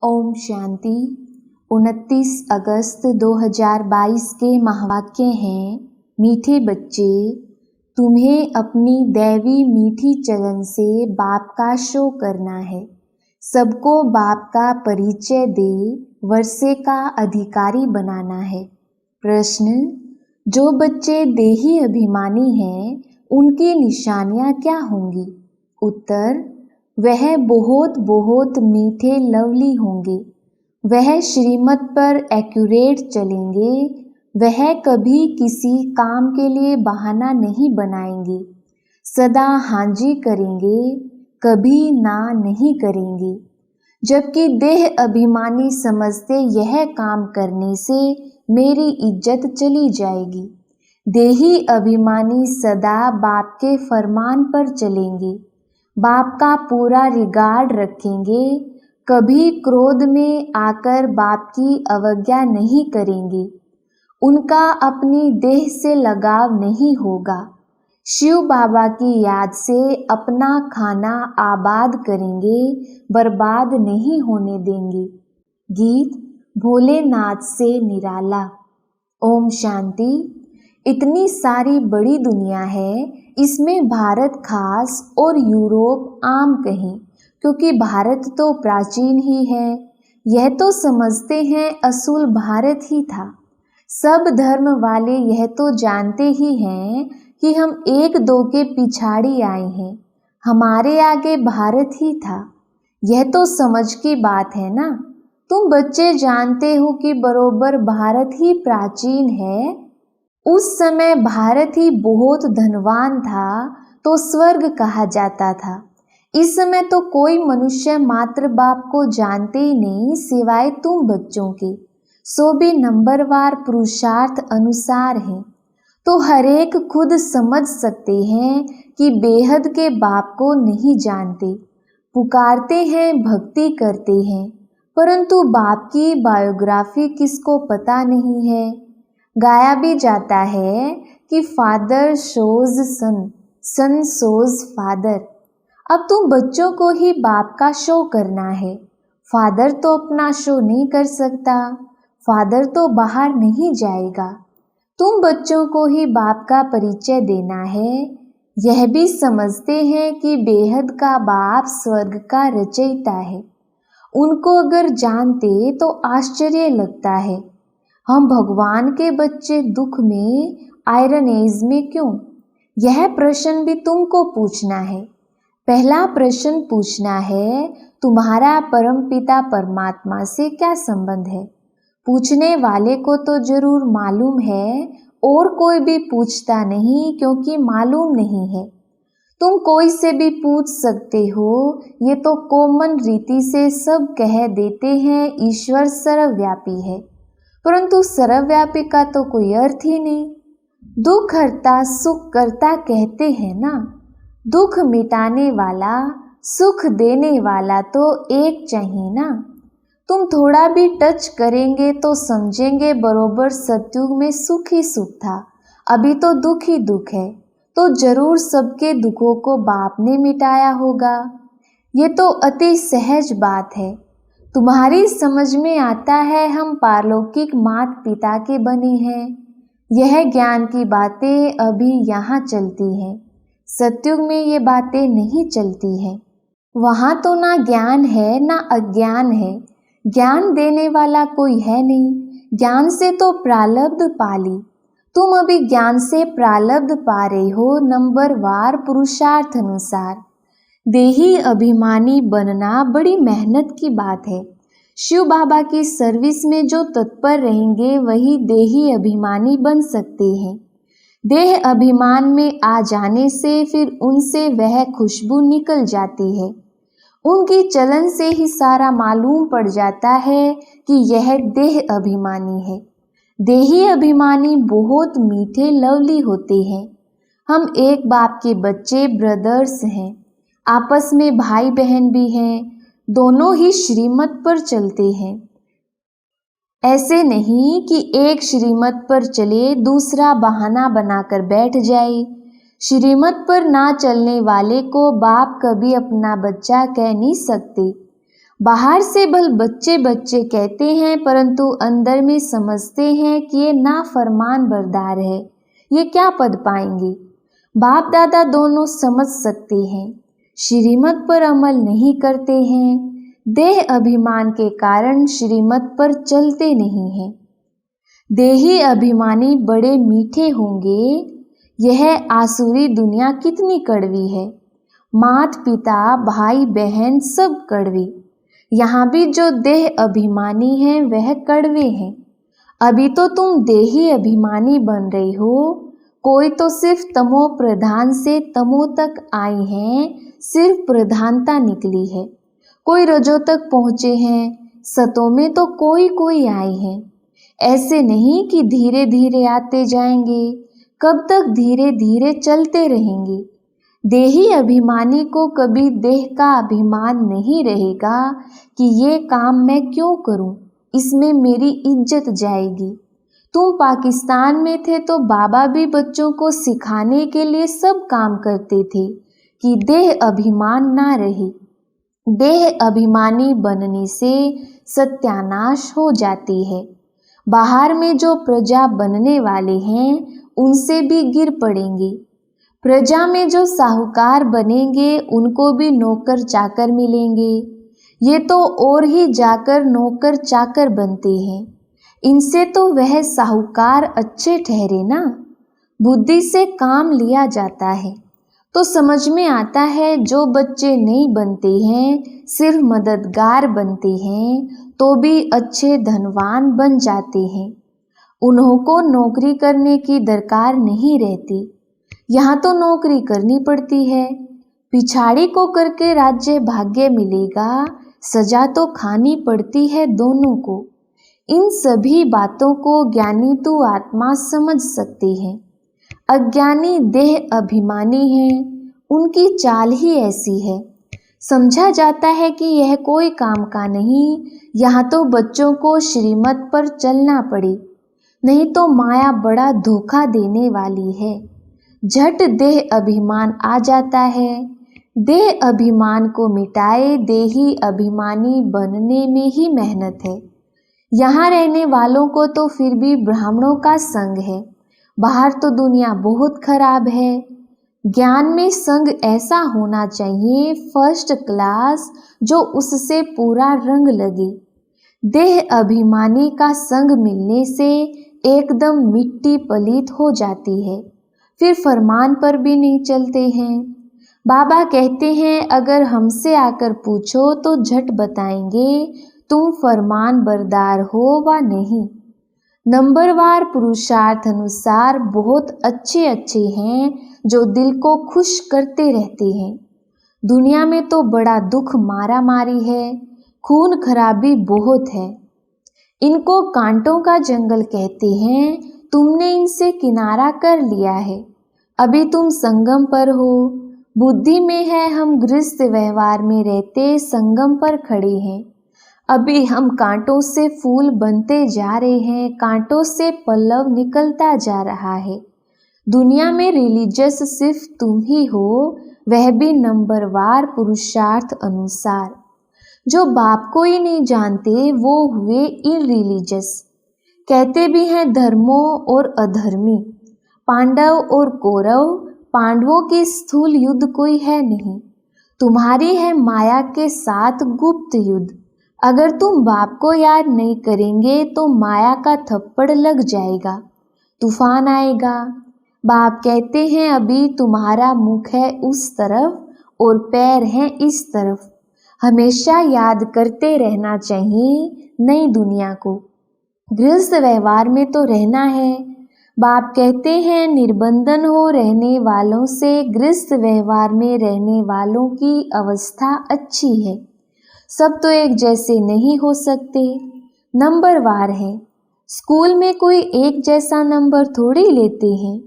ओम शांति। 29 अगस्त 2022 के महावाक्य हैं, मीठे बच्चे, तुम्हें अपनी दैवी मीठी चलन से बाप का शो करना है। सबको बाप का परिचय दे वर्षे का अधिकारी बनाना है। प्रश्न, जो बच्चे देही अभिमानी हैं उनकी निशानियां क्या होंगी? उत्तर, वह बहुत बहुत मीठे लवली होंगे। वह श्रीमत पर एक्यूरेट चलेंगे। वह कभी किसी काम के लिए बहाना नहीं बनाएंगे। सदा हाँ जी करेंगे, कभी ना नहीं करेंगे। जबकि देह अभिमानी समझते यह काम करने से मेरी इज्जत चली जाएगी। देही अभिमानी सदा बाप के फरमान पर चलेंगे, बाप का पूरा रिगार्ड रखेंगे, कभी क्रोध में आकर बाप की अवज्ञा नहीं करेंगे। उनका अपनी देह से लगाव नहीं होगा। शिव बाबा की याद से अपना खाना आबाद करेंगे, बर्बाद नहीं होने देंगे। गीत भोलेनाथ से निराला। ओम शांति। इतनी सारी बड़ी दुनिया है, इसमें भारत खास और यूरोप आम कहें, क्योंकि भारत तो प्राचीन ही है। यह तो समझते हैं असूल भारत ही था। सब धर्म वाले यह तो जानते ही हैं कि हम एक दो के पिछाड़ी आए हैं, हमारे आगे भारत ही था। यह तो समझ की बात है ना। तुम बच्चे जानते हो कि बरोबर भारत ही प्राचीन है। उस समय भारत ही बहुत धनवान था, तो स्वर्ग कहा जाता था। इस समय तो कोई मनुष्य मात्र बाप को जानते ही नहीं, सिवाय तुम बच्चों के। सो भी नंबरवार पुरुषार्थ अनुसार है, तो हर एक खुद समझ सकते हैं कि बेहद के बाप को नहीं जानते। पुकारते हैं, भक्ति करते हैं, परंतु बाप की बायोग्राफी किसको पता नहीं है। गाया भी जाता है कि फादर शोज सन, सन शोज फादर। अब तुम बच्चों को ही बाप का शो करना है। फादर तो अपना शो नहीं कर सकता, फादर तो बाहर नहीं जाएगा। तुम बच्चों को ही बाप का परिचय देना है। यह भी समझते हैं कि बेहद का बाप स्वर्ग का रचयिता है। उनको अगर जानते तो आश्चर्य लगता है, हम भगवान के बच्चे दुख में, आयरन एज में क्यों? यह प्रश्न भी तुमको पूछना है। पहला प्रश्न पूछना है, तुम्हारा परमपिता परमात्मा से क्या संबंध है? पूछने वाले को तो जरूर मालूम है, और कोई भी पूछता नहीं क्योंकि मालूम नहीं है। तुम कोई से भी पूछ सकते हो, ये तो कॉमन रीति से सब कह देते हैं ईश्वर सर्वव्यापी है, परंतु सर्वव्यापी का तो कोई अर्थ ही नहीं। दुख हरता सुख करता कहते हैं ना। दुख मिटाने वाला, सुख देने वाला तो एक चाहिए ना। तुम थोड़ा भी टच करेंगे तो समझेंगे बरोबर सतयुग में सुख ही सुख था, अभी तो दुख ही दुख है, तो जरूर सबके दुखों को बाप ने मिटाया होगा। ये तो अति सहज बात है। तुम्हारी समझ में आता है हम पारलौकिक माता पिता के बने हैं। यह ज्ञान की बातें अभी यहाँ चलती हैं, सतयुग में ये बातें नहीं चलती हैं। वहाँ तो ना ज्ञान है ना अज्ञान है। ज्ञान देने वाला कोई है नहीं, ज्ञान से तो प्रारब्ध पाली। तुम अभी ज्ञान से प्रारब्ध पा रहे हो, नंबरवार पुरुषार्थ अनुसार। देही अभिमानी बनना बड़ी मेहनत की बात है। शिव बाबा की सर्विस में जो तत्पर रहेंगे वही देही अभिमानी बन सकते हैं। देह अभिमान में आ जाने से फिर उनसे वह खुशबू निकल जाती है। उनकी चलन से ही सारा मालूम पड़ जाता है कि यह देह अभिमानी है। देही अभिमानी बहुत मीठे लवली होते हैं। हम एक बाप के बच्चे ब्रदर्स हैं, आपस में भाई बहन भी हैं, दोनों ही श्रीमत पर चलते हैं। ऐसे नहीं कि एक श्रीमत पर चले दूसरा बहाना बनाकर बैठ जाए। श्रीमत पर ना चलने वाले को बाप कभी अपना बच्चा कह नहीं सकते। बाहर से भल बच्चे बच्चे कहते हैं, परंतु अंदर में समझते हैं कि ये नाफरमान बरदार है, ये क्या पद पाएंगे। बाप दादा दोनों समझ सकते हैं, श्रीमत पर अमल नहीं करते हैं, देह अभिमान के कारण श्रीमत पर चलते नहीं हैं। देही अभिमानी बड़े मीठे होंगे, यह आसुरी दुनिया कितनी कड़वी है। माता पिता भाई बहन सब कड़वे, यहाँ भी जो देह अभिमानी हैं वह कड़वे हैं। अभी तो तुम देही अभिमानी बन रही हो, कोई तो सिर्फ तमो प्रधान से तमो तक आए हैं, सिर्फ प्रधानता निकली है। कोई रजो तक पहुँचे हैं, सतों में तो कोई कोई आए हैं। ऐसे नहीं कि धीरे धीरे आते जाएंगे, कब तक धीरे धीरे चलते रहेंगे। देही अभिमानी को कभी देह का अभिमान नहीं रहेगा कि ये काम मैं क्यों करूं, इसमें मेरी इज्जत जाएगी। तुम पाकिस्तान में थे तो बाबा भी बच्चों को सिखाने के लिए सब काम करते थे कि देह अभिमान ना रहे। देह अभिमानी बनने से सत्यानाश हो जाती है। बाहर में जो प्रजा बनने वाले हैं उनसे भी गिर पड़ेंगे। प्रजा में जो साहूकार बनेंगे उनको भी नौकर चाकर मिलेंगे। ये तो और ही जाकर नौकर चाकर बनते हैं, इनसे तो वह साहूकार अच्छे ठहरे ना। बुद्धि से काम लिया जाता है तो समझ में आता है, जो बच्चे नहीं बनते हैं, सिर्फ मददगार बनते हैं तो भी अच्छे धनवान बन जाते हैं। उन्हों को नौकरी करने की दरकार नहीं रहती, यहाँ तो नौकरी करनी पड़ती है। पिछाड़ी को करके राज्य भाग्य मिलेगा, सजा तो खानी पड़ती है दोनों को। इन सभी बातों को ज्ञानी तू आत्मा समझ सकते हैं। अज्ञानी देह अभिमानी हैं, उनकी चाल ही ऐसी है। समझा जाता है कि यह कोई काम का नहीं, यहाँ तो बच्चों को श्रीमत पर चलना पड़े, नहीं तो माया बड़ा धोखा देने वाली है। झट देह अभिमान आ जाता है। देह अभिमान को मिटाए, देही अभिमानी बनने में ही मेहनत है। यहाँ रहने वालों को तो फिर भी ब्राह्मणों का संग है, बाहर तो दुनिया बहुत खराब है। ज्ञान में संग ऐसा होना चाहिए फर्स्ट क्लास, जो उससे पूरा रंग लगे। देह अभिमानी का संग मिलने से एकदम मिट्टी पलीत हो जाती है, फिर फरमान पर भी नहीं चलते हैं। बाबा कहते हैं, अगर हमसे आकर पूछो तो झट बताएंगे तुम फरमान बरदार हो व नहीं। नंबरवार पुरुषार्थ अनुसार बहुत अच्छे अच्छे हैं जो दिल को खुश करते रहते हैं। दुनिया में तो बड़ा दुख मारा मारी है, खून खराबी बहुत है। इनको कांटों का जंगल कहते हैं। तुमने इनसे किनारा कर लिया है, अभी तुम संगम पर हो। बुद्धि में है हम गृहस्थ व्यवहार में रहते संगम पर खड़े हैं। अभी हम कांटों से फूल बनते जा रहे हैं, कांटों से पल्लव निकलता जा रहा है। दुनिया में रिलीजियस सिर्फ तुम ही हो, वह भी नंबरवार पुरुषार्थ अनुसार। जो बाप को ही नहीं जानते वो हुए इनरिलीजियस। कहते भी हैं धर्मों और अधर्मी, पांडव और कौरव। पांडवों की स्थूल युद्ध कोई है नहीं, तुम्हारी है माया के साथ गुप्त युद्ध। अगर तुम बाप को याद नहीं करेंगे तो माया का थप्पड़ लग जाएगा, तूफान आएगा। बाप कहते हैं अभी तुम्हारा मुख है उस तरफ और पैर हैं इस तरफ। हमेशा याद करते रहना चाहिए नई दुनिया को। गृहस्थ व्यवहार में तो रहना है। बाप कहते हैं निर्बंधन हो रहने वालों से गृहस्थ व्यवहार में रहने वालों की अवस्था अच्छी है। सब तो एक जैसे नहीं हो सकते, नंबरवार है। स्कूल में कोई एक जैसा नंबर थोड़ी लेते हैं,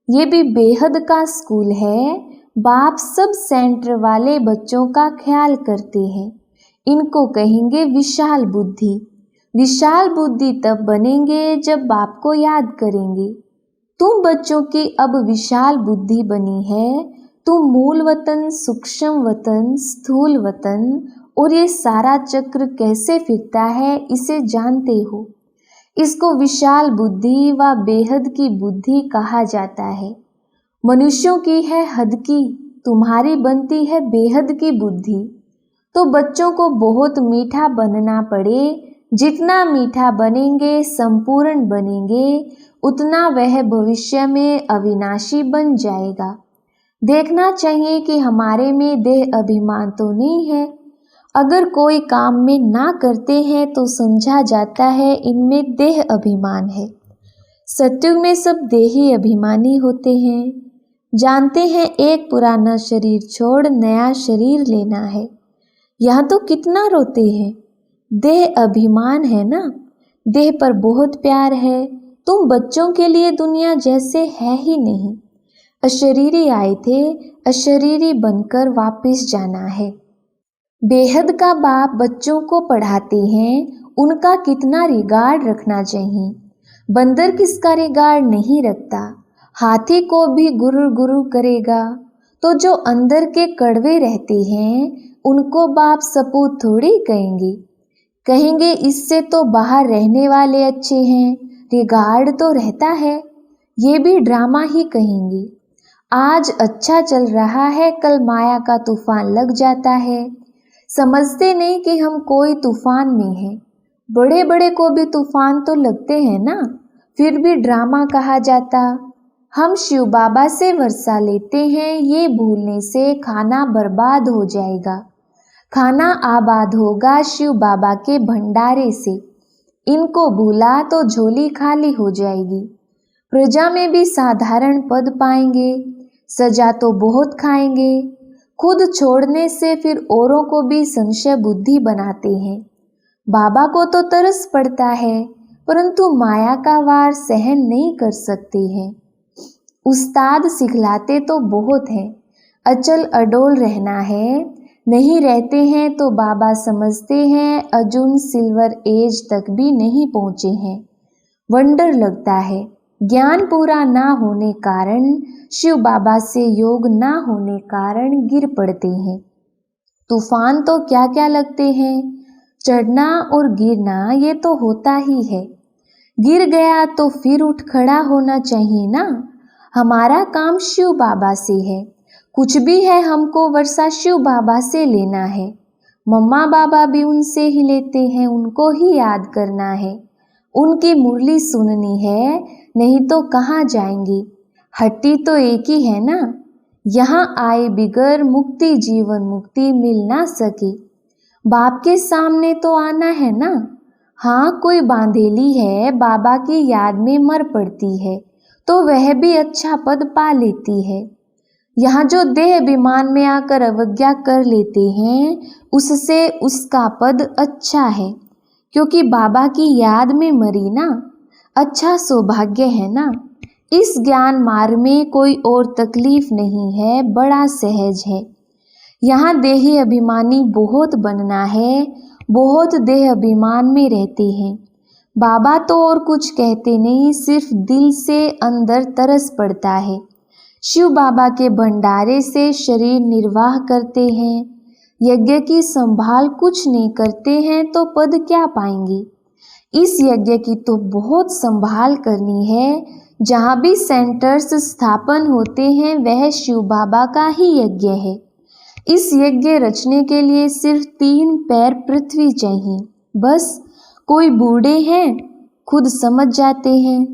ये भी बेहद का स्कूल है। बाप सब सेंटर वाले बच्चों का ख्याल करते हैं। इनको कहेंगे विशाल बुद्धि। विशाल बुद्धि तब बनेंगे जब बाप को याद करेंगे। तुम बच्चों की अब विशाल बुद्धि बनी है। तुम मूल वतन, सूक्ष्म वतन, स्थूल वतन और ये सारा चक्र कैसे फिरता है इसे जानते हो। इसको विशाल बुद्धि व बेहद की बुद्धि कहा जाता है। मनुष्यों की है हद की, तुम्हारी बनती है बेहद की बुद्धि। तो बच्चों को बहुत मीठा बनना पड़े, जितना मीठा बनेंगे, संपूर्ण बनेंगे, उतना वह भविष्य में अविनाशी बन जाएगा। देखना चाहिए कि हमारे में देह अभिमान तो नहीं है। अगर कोई काम में ना करते हैं तो समझा जाता है इनमें देह अभिमान है। सत्युग में सब देही अभिमानी होते हैं, जानते हैं एक पुराना शरीर छोड़ नया शरीर लेना है। यहाँ तो कितना रोते हैं, देह अभिमान है ना, देह पर बहुत प्यार है। तुम बच्चों के लिए दुनिया जैसे है ही नहीं। अशरीरी आए थे, अशरीरी बनकर वापस जाना है। बेहद का बाप बच्चों को पढ़ाते हैं, उनका कितना रिगार्ड रखना चाहिए। बंदर किसका रिगार्ड नहीं रखता, हाथी को भी गुरु गुरु करेगा। तो जो अंदर के कड़वे रहते हैं उनको बाप सपूत थोड़ी कहेंगे। कहेंगे इससे तो बाहर रहने वाले अच्छे हैं, रिगार्ड तो रहता है। ये भी ड्रामा ही कहेंगे। आज अच्छा चल रहा है, कल माया का तूफान लग जाता है। समझते नहीं कि हम कोई तूफान में हैं। बड़े बड़े को भी तूफान तो लगते हैं ना, फिर भी ड्रामा कहा जाता। हम शिव बाबा से वर्षा लेते हैं, ये भूलने से खाना बर्बाद हो जाएगा। खाना आबाद होगा शिव बाबा के भंडारे से। इनको भूला तो झोली खाली हो जाएगी। प्रजा में भी साधारण पद पाएंगे, सजा तो बहुत खाएंगे। खुद छोड़ने से फिर औरों को भी संशय बुद्धि बनाते हैं। बाबा को तो तरस पड़ता है, परंतु माया का वार सहन नहीं कर सकते हैं। उस्ताद सिखलाते तो बहुत हैं, अचल अडोल रहना है। नहीं रहते हैं तो बाबा समझते हैं अर्जुन सिल्वर एज तक भी नहीं पहुँचे हैं। वंडर लगता है, ज्ञान पूरा ना होने कारण, शिव बाबा से योग ना होने कारण गिर पड़ते हैं। तूफान तो क्या क्या लगते हैं, चढ़ना और गिरना ये तो होता ही है। गिर गया तो फिर उठ खड़ा होना चाहिए ना। हमारा काम शिव बाबा से है, कुछ भी है हमको वर्षा शिव बाबा से लेना है। मम्मा बाबा भी उनसे ही लेते हैं, उनको ही याद करना है, उनकी मुरली सुननी है, नहीं तो कहाँ जाएंगे। हट्टी तो एक ही है ना, यहाँ आए बिगर मुक्ति जीवन मुक्ति मिल ना सके। बाप के सामने तो आना है ना। हाँ, कोई बांधेली है बाबा की याद में मर पड़ती है तो वह भी अच्छा पद पा लेती है। यहाँ जो देह अभिमान में आकर अवज्ञा कर लेते हैं उससे उसका पद अच्छा है, क्योंकि बाबा की याद में मरी ना। अच्छा सौभाग्य है ना। इस ज्ञान मार्ग में कोई और तकलीफ नहीं है, बड़ा सहज है। यहाँ देही अभिमानी बहुत बनना है, बहुत देह अभिमान में रहते हैं। बाबा तो और कुछ कहते नहीं, सिर्फ दिल से अंदर तरस पड़ता है। शिव बाबा के भंडारे से शरीर निर्वाह करते हैं, यज्ञ की संभाल कुछ नहीं करते हैं तो पद क्या पाएंगे। इस यज्ञ की तो बहुत संभाल करनी है। जहाँ भी सेंटर्स स्थापन होते हैं वह शिव बाबा का ही यज्ञ है। इस यज्ञ रचने के लिए सिर्फ 3 पैर पृथ्वी चाहिए, बस। कोई बूढ़े हैं, खुद समझ जाते हैं,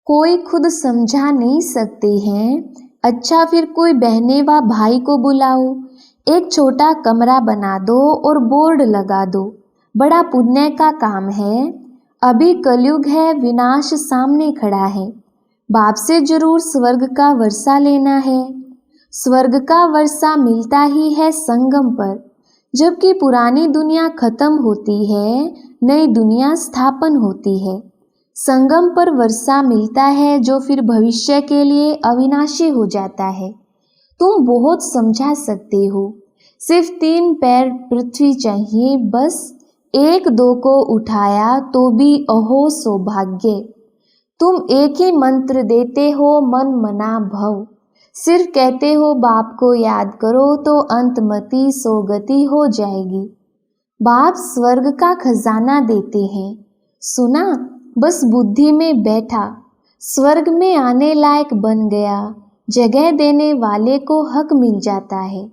कोई खुद समझा नहीं सकते हैं। अच्छा, फिर कोई बहने व भाई को बुलाओ, एक छोटा कमरा बना दो और बोर्ड लगा दो, बड़ा पुण्य का काम है। अभी कलयुग है, विनाश सामने खड़ा है। बाप से जरूर स्वर्ग का वर्षा लेना है। स्वर्ग का वर्षा मिलता ही है संगम पर, जबकि पुरानी दुनिया खत्म होती है, नई दुनिया स्थापन होती है। संगम पर वर्षा मिलता है जो फिर भविष्य के लिए अविनाशी हो जाता है। तुम बहुत समझा सकते हो। सिर्फ 3 पैर पृथ्वी चाहिए, बस। 1-2 को उठाया तो भी अहो सौभाग्य। तुम एक ही मंत्र देते हो, मन मना भव। सिर्फ कहते हो बाप को याद करो तो अंतमति सोगति हो जाएगी। बाप स्वर्ग का खजाना देते हैं, सुना, बस बुद्धि में बैठा, स्वर्ग में आने लायक बन गया, जगह देने वाले को हक मिल जाता है।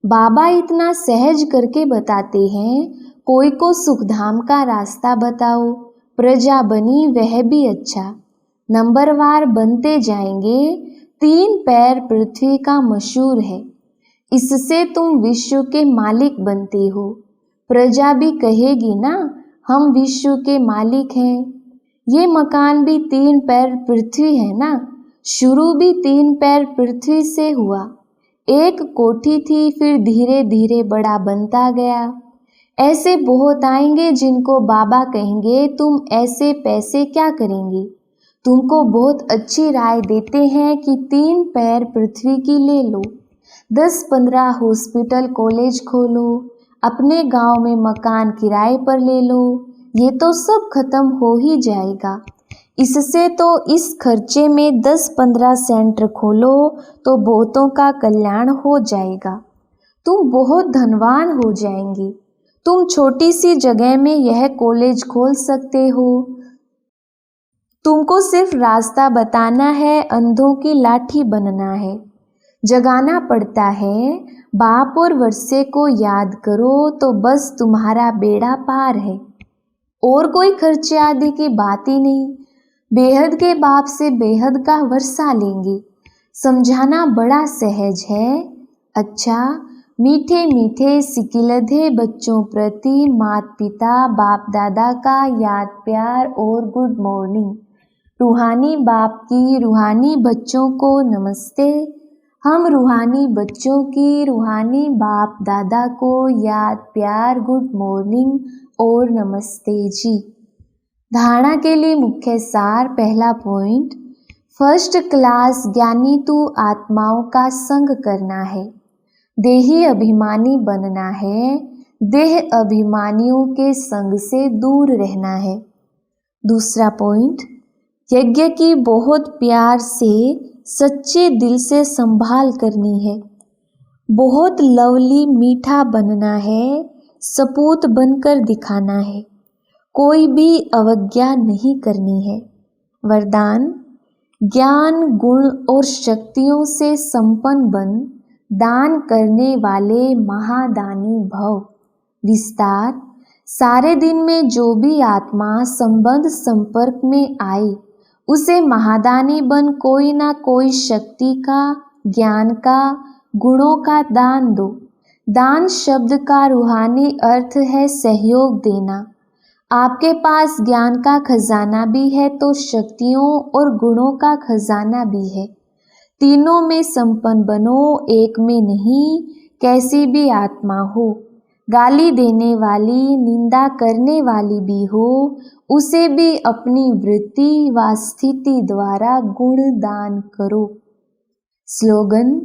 बाबा इतना सहज करके बताते हैं, कोई को सुखधाम का रास्ता बताओ, प्रजा बनी वह भी अच्छा, नंबरवार बनते जाएंगे, 3 पैर पृथ्वी का मशहूर है, इससे तुम विश्व के मालिक बनते हो। प्रजा भी कहेगी ना, हम विश्व के मालिक हैं। ये मकान भी 3 पैर पृथ्वी है ना, शुरू भी 3 पैर पृथ्वी से हुआ। एक कोठी थी, फिर धीरे धीरे बड़ा बनता गया। ऐसे बहुत आएंगे जिनको बाबा कहेंगे तुम ऐसे पैसे क्या करेंगे। तुमको बहुत अच्छी राय देते हैं कि 3 पैर पृथ्वी की ले लो, 10-15 हॉस्पिटल कॉलेज खोलो, अपने गांव में मकान किराए पर ले लो। ये तो सब खत्म हो ही जाएगा। इससे तो इस खर्चे में 10-15 सेंटर खोलो तो बहुतों का कल्याण हो जाएगा। तुम बहुत धनवान हो जाएंगे। तुम छोटी सी जगह में यह कॉलेज खोल सकते हो। तुमको सिर्फ रास्ता बताना है, अंधों की लाठी बनना है, जगाना पड़ता है। बाप और वर्षे को याद करो तो बस तुम्हारा बेड़ा पार है। और कोई खर्चे आदि की बात ही नहीं। बेहद के बाप से बेहद का वर्षा लेंगे। समझाना बड़ा सहज है। अच्छा, मीठे मीठे सिकिलधे बच्चों प्रति माता पिता बाप दादा का याद प्यार और गुड मॉर्निंग। रूहानी बाप की रूहानी बच्चों को नमस्ते। हम रूहानी बच्चों की रूहानी बाप दादा को याद प्यार गुड मॉर्निंग और नमस्ते जी। धारणा के लिए मुख्य सार। पहला पॉइंट, फर्स्ट क्लास ज्ञानी तू आत्माओं का संग करना है, देही अभिमानी बनना है, देह अभिमानियों के संग से दूर रहना है। दूसरा पॉइंट, यज्ञ की बहुत प्यार से सच्चे दिल से संभाल करनी है, बहुत लवली मीठा बनना है, सपूत बनकर दिखाना है, कोई भी अवज्ञा नहीं करनी है। वरदान, ज्ञान गुण और शक्तियों से संपन्न बन, दान करने वाले महादानी भव। विस्तार, सारे दिन में जो भी आत्मा संबंध संपर्क में आए उसे महादानी बन कोई ना कोई शक्ति का, ज्ञान का, गुणों का दान दो। दान शब्द का रूहानी अर्थ है सहयोग देना। आपके पास ज्ञान का खजाना भी है तो शक्तियों और गुणों का खजाना भी है। तीनों में संपन्न बनो, एक में नहीं। कैसी भी आत्मा हो, गाली देने वाली, निंदा करने वाली भी हो, उसे भी अपनी वृत्ति व स्थिति द्वारा गुण दान करो। स्लोगन,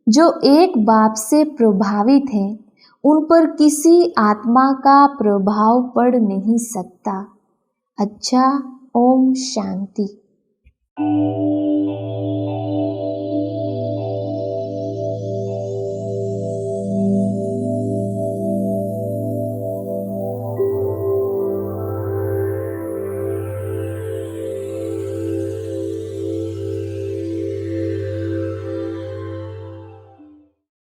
जो एक बाप से प्रभावित हैं उन पर किसी आत्मा का प्रभाव पड़ नहीं सकता। अच्छा, ओम शांति।